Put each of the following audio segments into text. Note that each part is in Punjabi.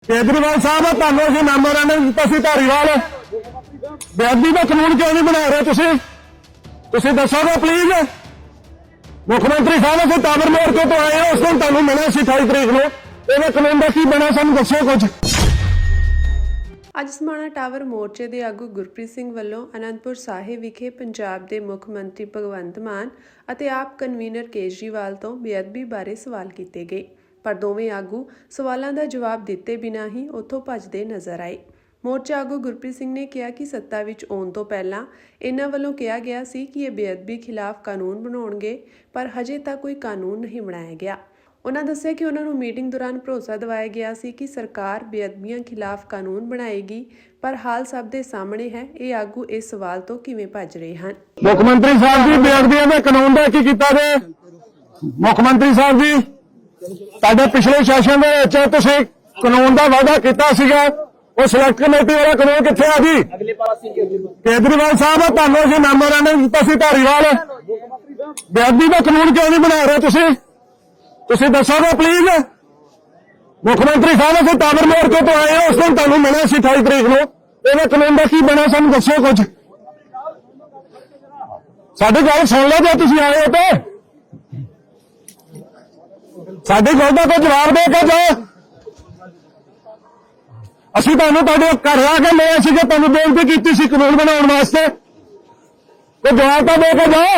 केजरीवाल साहब ਤੁਹਾਨੂੰ ਅਸੀਂ ਮੈਮੋਰੈਂਡਮ ਦਿੱਤਾ ਸੀ ਧਾਰੀਵਾਲ ਬੇਅਦਬੀ ਦਾ ਕਾਨੂੰਨ ਕਿਉਂ ਨਹੀਂ ਬਣਾ ਰਹੇ ਤੁਸੀਂ ਦੱਸੋਗੇ ਪਲੀਜ਼। ਮੁੱਖ ਮੰਤਰੀ ਸਾਹਿਬ ਅਸੀਂ ਟਾਵਰ ਮੋੜ ਤੋਂ ਆਏ ਹਾਂ, ਉਸ ਦਿਨ ਤੁਹਾਨੂੰ ਮਿਲਿਆ ਸੀ 28 ਤਰੀਕ ਨੂੰ, ਇਹਦੇ ਕਾਨੂੰਨ ਦਾ ਕੀ ਬਣਾ ਸਾਨੂੰ ਦੱਸੋ ਕੁਝ। ਅੱਜ ਸਮਾਣਾ ਟਾਵਰ ਮੋਰਚੇ ਦੇ ਆਗੂ ਗੁਰਪ੍ਰੀਤ ਸਿੰਘ ਵੱਲੋਂ ਅਨੰਦਪੁਰ ਸਾਹਿਬ ਵਿਖੇ ਪੰਜਾਬ ਦੇ ਮੁੱਖ ਮੰਤਰੀ ਭਗਵੰਤ ਮਾਨ ਅਤੇ ਆਪ ਕਨਵੀਨਰ ਕੇਜਰੀਵਾਲ ਤੋਂ ਬੇਅਦਬੀ ਬਾਰੇ ਸਵਾਲ ਕੀਤੇ ਗਏ, ਪਰ ਦੋਵੇਂ ਆਗੂ ਸਵਾਲਾਂ ਦਾ ਜਵਾਬ ਦਿੱਤੇ ਬਿਨਾਂ ਹੀ ਉੱਥੋਂ ਭੱਜਦੇ ਨਜ਼ਰ ਆਏ। ਮੋਰਚਾ ਆਗੂ ਗੁਰਪ੍ਰੀਤ ਸਿੰਘ ਨੇ ਕਿਹਾ ਕਿ ਸੱਤਾ ਵਿੱਚ ਆਉਣ ਤੋਂ ਪਹਿਲਾਂ ਇਹਨਾਂ ਵੱਲੋਂ ਕਿਹਾ ਗਿਆ ਸੀ ਕਿ ਇਹ ਬੇਅਦਬੀ ਖਿਲਾਫ ਕਾਨੂੰਨ ਬਣਾਉਣਗੇ, ਪਰ ਹਜੇ ਤੱਕ ਕੋਈ ਕਾਨੂੰਨ ਨਹੀਂ ਬਣਾਇਆ ਗਿਆ। ਉਹਨਾਂ ਦੱਸਿਆ ਕਿ ਉਹਨਾਂ ਨੂੰ ਮੀਟਿੰਗ ਦੌਰਾਨ ਭਰੋਸਾ ਦਿਵਾਇਆ ਗਿਆ ਸੀ ਕਿ ਸਰਕਾਰ ਬੇਅਦਬੀਆਂ ਖਿਲਾਫ ਕਾਨੂੰਨ ਬਣਾਏਗੀ, ਪਰ ਹਾਲ ਸਭ ਦੇ ਸਾਹਮਣੇ ਹੈ। ਇਹ ਆਗੂ ਇਸ ਸਵਾਲ ਤੋਂ ਕਿਵੇਂ ਭੱਜ ਰਹੇ ਹਨ। ਮੁੱਖ ਮੰਤਰੀ ਸਾਹਿਬ ਜੀ ਬੇਅਦਬੀਆਂ ਦੇ ਕਾਨੂੰਨ ਦਾ ਕੀ ਕੀਤਾ ਜੇ? ਮੁੱਖ ਮੰਤਰੀ ਸਾਹਿਬ ਜੀ ਤੁਹਾਡੇ ਪਿਛਲੇ ਸੈਸ਼ਨ ਦੇ ਵਿੱਚ ਤੁਸੀਂ ਕਾਨੂੰਨ ਦਾ ਵਾਅਦਾ ਕੀਤਾ ਸੀਗਾ, ਉਹ ਸਿਲੈਕਟ ਕਮੇਟੀ ਵਾਲਾ ਕਾਨੂੰਨ ਕਿੱਥੇ ਆ ਜੀ? ਕੇਜਰੀਵਾਲ ਸਾਹਿਬ ਤੁਹਾਨੂੰ ਅਸੀਂ ਮੈਮੋਰੈਂਡਮ ਦਿੱਤਾ ਸੀ ਧਾਰੀਵਾਲ ਬੇਅਦਬੀ ਦਾ ਕਾਨੂੰਨ ਕਿਉਂ ਨਹੀਂ ਬਣਾ ਰਹੇ ਤੁਸੀਂ ਦੱਸੋਗੇ ਪਲੀਜ਼। ਮੁੱਖ ਮੰਤਰੀ ਸਾਹਿਬ ਅਸੀਂ ਟਾਵਰ ਮੋੜ ਤੋਂ ਆਏ ਹਾਂ, ਉਸ ਦਿਨ ਤੁਹਾਨੂੰ ਮਿਲਿਆ ਸੀ 28 ਤਰੀਕ ਨੂੰ, ਇਹਦੇ ਕਾਨੂੰਨ ਦਾ ਕੀ ਬਣਾ ਸਾਨੂੰ ਦੱਸੋ ਕੁਝ। ਸਾਡੀ ਗੱਲ ਸੁਣ ਲਓ, ਜੇ ਤੁਸੀਂ ਆਏ ਹੋ ਤੇ ਸਾਡੀ ਗੱਲ ਦਾ ਕੋਈ ਜਵਾਬ ਦੇ ਕੇ ਜਾਓ। ਅਸੀਂ ਤੁਹਾਨੂੰ ਤੁਹਾਡੇ ਘਰ ਆ ਕੇ ਲਿਆ ਸੀ ਕਿ ਤੁਹਾਨੂੰ ਬੇਨਤੀ ਕੀਤੀ ਸੀ ਕਾਨੂੰਨ ਬਣਾਉਣ ਵਾਸਤੇ, ਕੋਈ ਜਵਾਬ ਤਾਂ ਦੇ ਕੇ ਜਾਓ।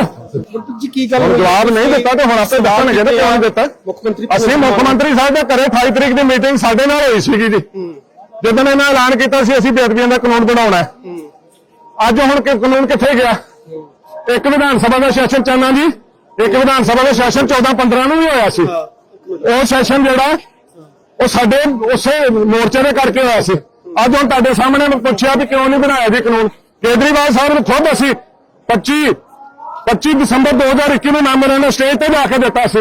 ਜੀ ਕੀ ਗੱਲ ਜਵਾਬ ਨਹੀਂ ਦਿੱਤਾ ਤੇ ਹੁਣ ਆਪੇ ਦੱਸਣਗੇ ਤੇ ਕਿਉਂ ਦਿੱਤਾ। ਅਸੀਂ ਮੁੱਖ ਮੰਤਰੀ ਸਾਹਿਬ ਦੇ ਘਰੇ 28 ਤਰੀਕ ਦੀ ਮੀਟਿੰਗ ਸਾਡੇ ਨਾਲ ਹੋਈ ਸੀਗੀ ਜੀ, ਜਦੋਂ ਇਹਨਾਂ ਐਲਾਨ ਕੀਤਾ ਸੀ ਅਸੀਂ ਬੇਅਦਬੀਆਂ ਦਾ ਕਾਨੂੰਨ ਬਣਾਉਣਾ। ਅੱਜ ਹੁਣ ਕਾਨੂੰਨ ਕਿੱਥੇ ਗਿਆ? ਇੱਕ ਵਿਧਾਨ ਸਭਾ ਦਾ ਸੈਸ਼ਨ ਚੱਲਣਾ ਜੀ, ਇੱਕ ਵਿਧਾਨ ਸਭਾ ਦਾ ਸੈਸ਼ਨ 14-15 ਨੂੰ ਵੀ ਹੋਇਆ ਸੀ। ਉਹ ਸੈਸ਼ਨ ਜਿਹੜਾ ਉਹ ਸਾਡੇ ਉਸੇ ਮੋਰਚੇ ਦੇ ਕਰਕੇ ਹੋਇਆ ਸੀ। ਅੱਜ ਹੁਣ ਤੁਹਾਡੇ ਸਾਹਮਣੇ ਪੁੱਛਿਆ ਵੀ ਕਿਉਂ ਨਹੀਂ ਬਣਾਇਆ ਜੀ ਕਾਨੂੰਨ। ਕੇਜਰੀਵਾਲ ਸਾਹਿਬ ਨੂੰ ਖੁਦ ਅਸੀਂ 25 ਦਸੰਬਰ 2021 ਨੂੰ ਮੈਮੋਰੈਂਡਮ ਸਟੇਜ ਤੇ ਜਾ ਕੇ ਦਿੱਤਾ ਸੀ।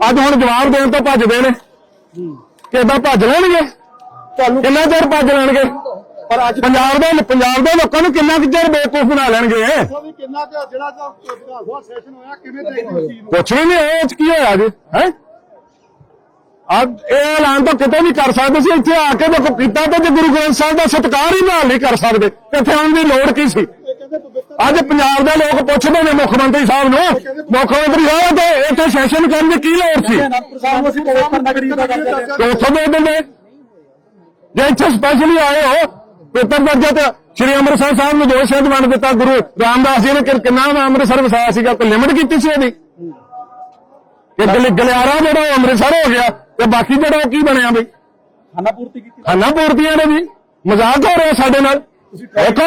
ਅੱਜ ਹੁਣ ਜਵਾਬ ਦੇਣ ਤੋਂ ਭੱਜਦੇ ਨੇ। ਕਿੱਦਾਂ ਭੱਜ ਲੈਣਗੇ? ਤੁਹਾਨੂੰ ਕਿੰਨਾ ਚਿਰ ਭੱਜ ਲੈਣਗੇ? ਪਰ ਅੱਜ ਪੰਜਾਬ ਦੇ ਲੋਕਾਂ ਨੂੰ ਕਿੰਨਾ ਚਿਰ ਬੇਵਕੂਫ ਬਣਾ ਲੈਣਗੇ? ਕੁਛ ਵੀ ਨਹੀਂ, ਇਹ ਕੀ ਹੋਇਆ ਜੀ? ਹੈ ਇਹ ਐਲਾਨ ਤਾਂ ਕਿਤੇ ਵੀ ਕਰ ਸਕਦੇ ਸੀ, ਇੱਥੇ ਆ ਕੇ ਦੇਖੋ ਕੀਤਾ ਤੇ ਜੇ ਗੁਰੂ ਗ੍ਰੰਥ ਸਾਹਿਬ ਦਾ ਸਤਿਕਾਰ ਹੀ ਨਾਲ ਨਹੀਂ ਕਰ ਸਕਦੇ ਤੇ ਇੱਥੇ ਆਉਣ ਦੀ ਲੋੜ ਕੀ ਸੀ? ਅੱਜ ਪੰਜਾਬ ਦੇ ਲੋਕ ਪੁੱਛਦੇ ਨੇ ਮੁੱਖ ਮੰਤਰੀ ਸਾਹਿਬ ਨੂੰ, ਮੁੱਖ ਮੰਤਰੀ ਸਾਹਿਬ ਤੇ ਇੱਥੇ ਸੈਸ਼ਨ ਕਰਨ ਦੀ ਕੀ ਲੋੜ ਸੀ? ਉੱਥੋਂ ਦੇ ਦਿੰਦੇ ਜੇ ਇੱਥੇ ਸਪੈਸ਼ਲੀ ਆਏ ਹੋ। ਪੇਪਰ ਦਰਜਾ ਤੇ ਸ਼੍ਰੀ ਅੰਮ੍ਰਿਤਸਰ ਸਾਹਿਬ ਨੂੰ 2 ਸ਼ਬਦ ਵੰਡ ਦਿੱਤਾ। ਗੁਰੂ ਰਾਮਦਾਸ ਜੀ ਨੇ ਕਿੰਨਾ ਅੰਮ੍ਰਿਤਸਰ ਵਸਾਇਆ ਸੀਗਾ? ਕੋਈ ਲਿਮਟ ਕੀਤੀ ਸੀ ਇਹਦੀ? ਗਲਿਆਰਾ ਜਿਹੜਾ ਅੰਮ੍ਰਿਤਸਰ ਹੋ ਗਿਆ ਤੇ ਬਾਕੀ ਜਿਹੜਾ ਉਹ ਕੀ ਬਣਿਆ ਬਈ? ਖਾਨਾ ਪੂਰਤੀਆਂ ਨੇ ਜੀ। ਮਜ਼ਾਕ ਹੋ ਰਿਹਾ ਸਾਡੇ ਨਾਲ। ਦੇਖੋ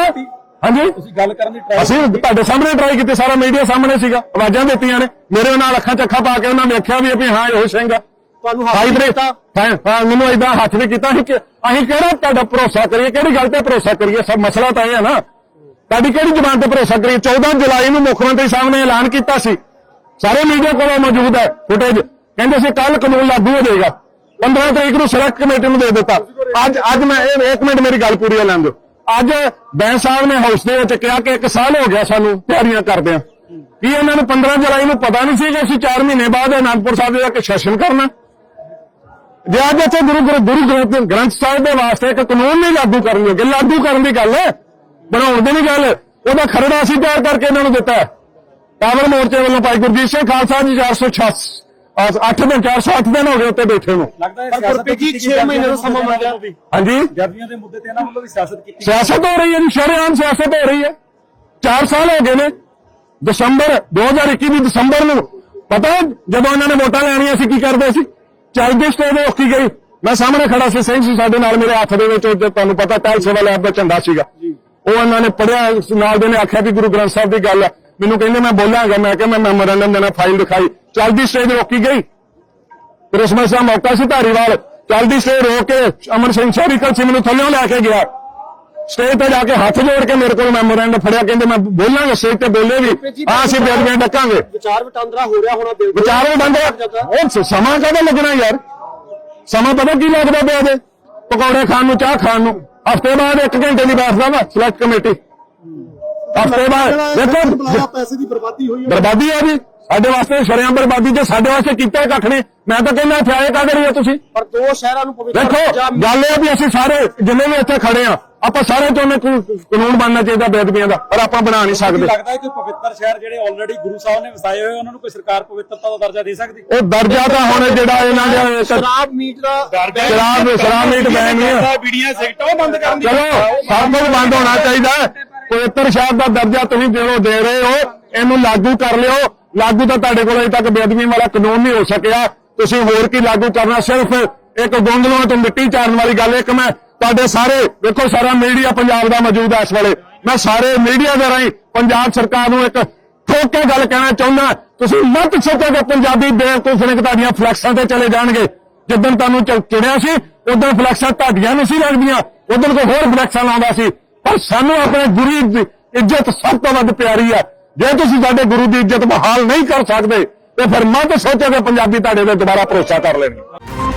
ਹਾਂਜੀ, ਤੁਸੀਂ ਗੱਲ ਕਰਨ ਦੀ ਅਸੀਂ ਤੁਹਾਡੇ ਸਾਹਮਣੇ ਟਰਾਈ ਕੀਤੀ, ਸਾਰਾ ਮੀਡੀਆ ਸਾਹਮਣੇ ਸੀਗਾ, ਆਵਾਜ਼ਾਂ ਦਿੱਤੀਆਂ ਨੇ, ਮੇਰੇ ਨਾਲ ਅੱਖਾਂ ਚ ਅੱਖਾਂ ਪਾ ਕੇ ਉਹਨਾਂ ਵੇਖਿਆ ਵੀ ਹਾਂ ਇਹੋ ਸਿੰਘ ਆ। ਤੁਹਾਨੂੰ ਹਾਂ ਮੈਨੂੰ ਏਦਾਂ ਹੱਥ ਵੀ ਕੀਤਾ ਸੀ ਕਿ ਅਸੀਂ ਕਿਹੜਾ ਤੁਹਾਡਾ ਭਰੋਸਾ ਕਰੀਏ, ਕਿਹੜੀ ਗੱਲ ਤੇ ਭਰੋਸਾ ਕਰੀਏ? ਸਭ ਮਸਲਾ ਤਾਂ ਇਹ ਹੈ ਨਾ, ਤੁਹਾਡੀ ਕਿਹੜੀ ਜ਼ਬਾਨ ਤੇ ਭਰੋਸਾ ਕਰੀਏ? 14 ਜੁਲਾਈ ਨੂੰ ਮੁੱਖ ਮੰਤਰੀ ਸਾਹਿਬ ਨੇ ਐਲਾਨ ਕੀਤਾ ਸੀ, ਸਾਰੇ ਮੀਡੀਆ ਕੋਲ ਮੌਜੂਦ ਹੈ ਫੁਟੇਜ, ਕਹਿੰਦੇ ਸੀ ਕੱਲ ਕਾਨੂੰਨ ਲਾਗੂ ਹੋ ਜਾਏਗਾ। 15 ਤਰੀਕ ਨੂੰ ਸਿਲੈਕਟ ਕਮੇਟੀ ਨੂੰ ਦੇ ਦਿੱਤਾ। ਅੱਜ ਮੈਂ ਇੱਕ ਮਿੰਟ ਮੇਰੀ ਗੱਲ ਪੂਰੀ ਲੈਣ ਦਿਓ। ਅੱਜ ਬੈਂਸ ਸਾਹਿਬ ਨੇ ਹਾਊਸ ਦੇ ਵਿੱਚ ਕਿਹਾ ਕਿ 1 ਸਾਲ ਹੋ ਗਿਆ ਸਾਨੂੰ ਤਿਆਰੀਆਂ ਕਰਦਿਆਂ। ਕੀ ਇਹਨਾਂ ਨੂੰ 15 ਜੁਲਾਈ ਨੂੰ ਪਤਾ ਨਹੀਂ ਸੀ ਕਿ ਅਸੀਂ 4 ਮਹੀਨੇ ਬਾਅਦ ਅਨੰਦਪੁਰ ਸਾਹਿਬ ਦੇ ਜਾ ਕੇ ਸੈਸ਼ਨ ਕਰਨਾ? ਜੇ ਅੱਜ ਇੱਥੇ ਗੁਰੂ ਗ੍ਰੰਥ ਸਾਹਿਬ ਦੇ ਵਾਸਤੇ ਇੱਕ ਕਾਨੂੰਨ ਨਹੀਂ ਲਾਗੂ ਕਰਨਗੇ, ਲਾਗੂ ਕਰਨ ਦੀ ਗੱਲ ਹੈ, ਬਣਾਉਣ ਦੀ ਨਹੀਂ ਗੱਲ। ਉਹਦਾ ਖਰੜਾ ਅਸੀਂ ਤਿਆਰ ਕਰਕੇ ਇਹਨਾਂ ਨੂੰ ਦਿੱਤਾ। ਟਾਵਰ ਮੋਰਚੇ ਵੱਲੋਂ ਭਾਈ ਗੁਰਜੀਤ ਸਿੰਘ ਖਾਲਸਾ ਜੀ 408 ਦਿਨ ਹੋ ਗਏ ਉੱਤੇ ਬੈਠੇ ਨੂੰ। ਲੱਗਦਾ ਹੈ 6 ਮਹੀਨੇ ਦਾ ਸਮਾਂ ਮਿਲ ਗਿਆ। ਹਾਂਜੀ, ਜਰਦੀਆਂ ਦੇ ਮੁੱਦੇ ਤੇ ਇਹਨਾਂ ਵੱਲੋਂ ਵੀ ਸਿਆਸਤ ਕੀਤੀ, ਸਿਆਸਤ ਹੋ ਰਹੀ ਹੈ ਜੀ, ਸ਼ਰੇਆਮ ਸਿਆਸਤ ਹੋ ਰਹੀ ਹੈ। 4 ਸਾਲ ਹੋ ਗਏ ਨੇ। ਦਸੰਬਰ 2021 ਦੀ ਦਸੰਬਰ ਨੂੰ ਪਤਾ ਜਦੋਂ ਇਹਨਾਂ ਨੇ ਵੋਟਾਂ ਲੈਣੀਆਂ ਸੀ ਕੀ ਕਰਦੇ ਸੀ? ਚੱਲਦੀ ਸਟੇਜ ਰੋਕੀ ਗਈ। ਮੈਂ ਸਾਹਮਣੇ ਖੜਾ ਸੀ, ਸਿੰਘ ਸੀ ਸਾਡੇ ਨਾਲ, ਮੇਰੇ ਹੱਥ ਦੇ ਵਿੱਚ ਤੁਹਾਨੂੰ ਪਤਾ ਟਹਿਲ ਸੇਵਾ ਲੈਬ ਦਾ ਝੰਡਾ ਸੀਗਾ। ਉਹ ਇਹਨਾਂ ਨੇ ਪੜਿਆ, ਨਾਲ ਦੇ ਨੇ ਆਖਿਆ ਵੀ ਗੁਰੂ ਗ੍ਰੰਥ ਸਾਹਿਬ ਦੀ ਗੱਲ ਹੈ। ਮੈਨੂੰ ਕਹਿੰਦੇ ਮੈਂ ਬੋਲਾਂਗਾ, ਮੈਂ ਕਿਹਾ ਮੈਂ ਮੈਮੋਰੈਂਡਮ ਦੇਣਾ, ਫਾਈਲ ਦਿਖਾਈ, ਚੱਲਦੀ ਸਟੇਜ ਰੋਕੀ ਗਈ। ਕ੍ਰਿਸਮਸ ਦਾ ਮੌਕਾ ਸੀ, ਧਾਰੀਵਾਲ ਚੱਲਦੀ ਸਟੇਜ ਰੋਕ ਕੇ ਅਮਰ ਸਿੰਘ ਸੈਰੀਕਲ ਸਿੰਘ ਨੂੰ ਥੱਲਿਓਂ ਲੈ ਕੇ ਗਿਆ। ਸਟੇਜ ਤੇ ਜਾ ਕੇ ਹੱਥ ਜੋੜ ਕੇ ਮੇਰੇ ਕੋਲ ਮੈਮੋਰੈਂਡਮ ਫੜਿਆ, ਕਹਿੰਦੇ ਮੈਂ ਬੋਲਾਂਗਾ। ਸਟੇਜ ਤੇ ਬੋਲੇ ਵੀ ਹਾਂ ਅਸੀਂ ਬੇਅਦਬੀਆਂ ਡੱਕਾਂਗੇ। ਵਿਚਾਰ ਵਟਾਂਦਰਾ ਹੋ ਰਿਹਾ ਹੋਣਾ, ਵਿਚਾਰ ਵਟਾਂਦਰਾ ਉਹ ਸਮਾਂ ਕਦੋਂ ਲੱਗਣਾ ਯਾਰ? ਸਮਾਂ ਪਤਾ ਕੀ ਲੱਗਦਾ ਪਿਆ ਦੇ ਪਕੌੜੇ ਖਾਣ ਨੂੰ, ਚਾਹ ਖਾਣ ਨੂੰ। ਹਫ਼ਤੇ ਬਾਅਦ 1 ਘੰਟੇ ਦੀ ਬੈਠਦਾ ਵਾ ਸਿਲੈਕਟ ਕਮੇਟੀ। ਹਫ਼ਤੇ ਬਾਅਦ ਦੇਖੋ ਪੈਸੇ ਦੀ ਬਰਬਾਦੀ ਹੋਈ ਹੈ। ਬਰਬਾਦੀ ਹੈ ਜੀ ਸਾਡੇ ਵਾਸਤੇ ਸ਼ਰੇਆਮ ਬਰਬਾਦੀ ਜੇ ਸਾਡੇ ਵਾਸਤੇ ਕੀਤਾ ਕੱਖ ਨਹੀਂ। ਮੈਂ ਤਾਂ ਕਹਿੰਦਾ ਫਿਆਏ ਕਾਹਦੇ ਰਹੀ ਹੋ ਤੁਸੀਂ। ਪਰ ਦੋ ਸ਼ਹਿਰਾਂ ਨੂੰ ਪਵਿੱਤਰ ਦੇਖੋ ਗੱਲ ਇਹ ਆ ਵੀ ਅਸੀਂ ਸਾਰੇ ਜਿੰਨੇ ਵੀ ਇੱਥੇ ਖੜੇ ਆ ਆਪਾਂ ਸਾਰੇ ਚਾਹੁੰਦੇ ਕਾਨੂੰਨ ਬਣਨਾ ਚਾਹੀਦਾ ਬੇਅਦਬੀਆਂ ਦਾ, ਪਰ ਆਪਾਂ ਬਣਾ ਨਹੀਂ ਸਕਦੇ। ਲੱਗਦਾ ਹੈ ਕਿ ਪਵਿੱਤਰ ਸ਼ਹਿਰ ਜਿਹੜੇ ਆਲਰੇਡੀ ਗੁਰੂ ਸਾਹਿਬ ਨੇ ਵਸਾਏ ਹੋਏ ਉਹਨਾਂ ਨੂੰ ਕੋਈ ਸਰਕਾਰ ਪਵਿੱਤਰਤਾ ਦਾ ਦਰਜਾ ਦੇ ਸਕਦੀ? ਉਹ ਦਰਜਾ ਤਾਂ ਹੁਣ ਜਿਹੜਾ ਇਹਨਾਂ ਦੇ ਸ਼ਰਾਬ ਮੀਟ ਦਾ ਸ਼ਰਾਬ ਮੀਟ ਬੈਨ ਨਹੀਂ ਹੈ। ਬੀੜੀਆਂ ਸਿਗਰਟਾਂ ਬੰਦ ਕਰਨ ਦੀ ਚਲੋ ਸਭ ਕੁਝ ਬੰਦ ਹੋਣਾ ਚਾਹੀਦਾ। ਪਵਿੱਤਰ ਸ਼ਹਿਰ ਦਾ ਦਰਜਾ ਤੁਸੀਂ ਜਦੋਂ ਦੇ ਰਹੇ ਹੋ ਇਹਨੂੰ ਲਾਗੂ ਕਰ ਲਿਓ। ਲਾਗੂ ਤਾਂ ਤੁਹਾਡੇ ਕੋਲ ਅਜੇ ਤੱਕ ਬੇਅਦਬੀ ਵਾਲਾ ਕਾਨੂੰਨ ਨਹੀਂ ਹੋ ਸਕਿਆ। ਤੁਸੀਂ ਹੋਰ ਕੀ ਲਾਗੂ ਕਰਨਾ? ਸਿਰਫ ਇੱਕ ਗੋਂਗਲੂਆਂ ਤੋਂ ਮਿੱਟੀ ਚਾਰਨ ਵਾਲੀ ਗੱਲ। ਇੱਕ ਮੈਂ ਤੁਹਾਡੇ ਸਾਰੇ ਵੇਖੋ ਸਾਰਾ ਮੀਡੀਆ ਪੰਜਾਬ ਦਾ ਮੌਜੂਦ ਹੈ ਇਸ ਵੇਲੇ। ਮੈਂ ਸਾਰੇ ਮੀਡੀਆ ਦੇ ਰਾਹੀਂ ਪੰਜਾਬ ਸਰਕਾਰ ਨੂੰ ਇੱਕ ਠੋਕ ਕੇ ਗੱਲ ਕਹਿਣਾ ਚਾਹੁੰਦਾ, ਤੁਸੀਂ ਮਤ ਸੋਚੋ ਕਿ ਪੰਜਾਬੀ ਬੇਵਕੂਫ ਨੇ ਤੁਹਾਡੀਆਂ ਫਲੈਕਸਾਂ ਤੇ ਚਲੇ ਜਾਣਗੇ। ਜਿੱਦਣ ਤੁਹਾਨੂੰ ਚੁਣਿਆ ਸੀ ਉਦੋਂ ਫਲੈਕਸਾਂ ਤੁਹਾਡੀਆਂ ਨਹੀਂ ਸੀ ਲੱਗਦੀਆਂ, ਉਦੋਂ ਕੋਈ ਹੋਰ ਫਲੈਕਸਾਂ ਲਾਉਂਦਾ ਸੀ। ਪਰ ਸਾਨੂੰ ਆਪਣੇ ਗੁਰੂ ਦੀ ਇੱਜ਼ਤ ਸਭ ਤੋਂ ਵੱਧ ਪਿਆਰੀ ਹੈ। ਜੇ ਤੁਸੀਂ ਸਾਡੇ ਗੁਰੂ ਦੀ ਇੱਜ਼ਤ ਬਹਾਲ ਨਹੀਂ ਕਰ ਸਕਦੇ ਤੇ ਫਿਰ ਮਤ ਸੋਚੋ ਕਿ ਪੰਜਾਬੀ ਤੁਹਾਡੇ ਤੇ ਦੁਬਾਰਾ ਭਰੋਸਾ ਕਰ ਲੈਣਗੇ।